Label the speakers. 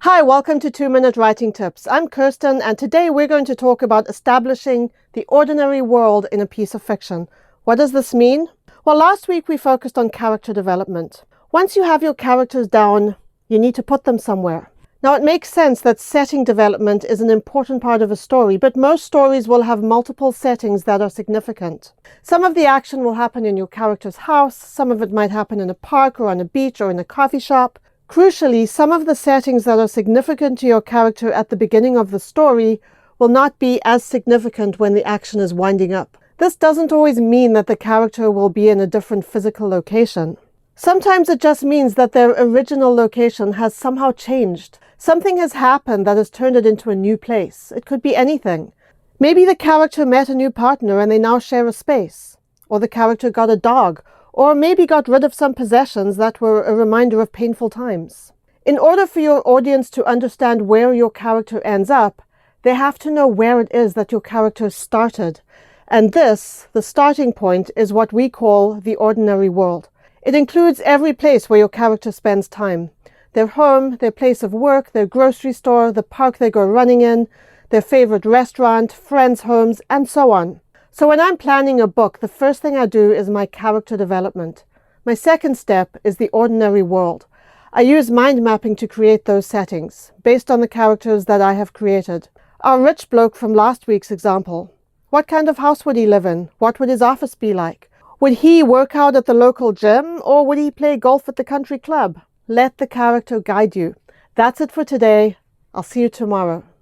Speaker 1: Hi, welcome to 2-Minute Writing Tips. I'm Kirsten, and today we're going to talk about establishing the ordinary world in a piece of fiction. What does this mean? Well, last week we focused on character development. Once you have your characters down, you need to put them somewhere. Now, it makes sense that setting development is an important part of a story, but most stories will have multiple settings that are significant. Some of the action will happen in your character's house, some of it might happen in a park or on a beach or in a coffee shop. Crucially, some of the settings that are significant to your character at the beginning of the story will not be as significant when the action is winding up. This doesn't always mean that the character will be in a different physical location. Sometimes it just means that their original location has somehow changed. Something has happened that has turned it into a new place. It could be anything. Maybe the character met a new partner and they now share a space. Or the character got a dog. Or maybe got rid of some possessions that were a reminder of painful times. In order for your audience to understand where your character ends up, they have to know where it is that your character started. And this, the starting point, is what we call the ordinary world. It includes every place where your character spends time. Their home, their place of work, their grocery store, the park they go running in, their favorite restaurant, friends' homes, and so on. So when I'm planning a book, the first thing I do is my character development. My second step is the ordinary world. I use mind mapping to create those settings, based on the characters that I have created. Our rich bloke from last week's example. What kind of house would he live in? What would his office be like? Would he work out at the local gym, or would he play golf at the country club? Let the character guide you. That's it for today. I'll see you tomorrow.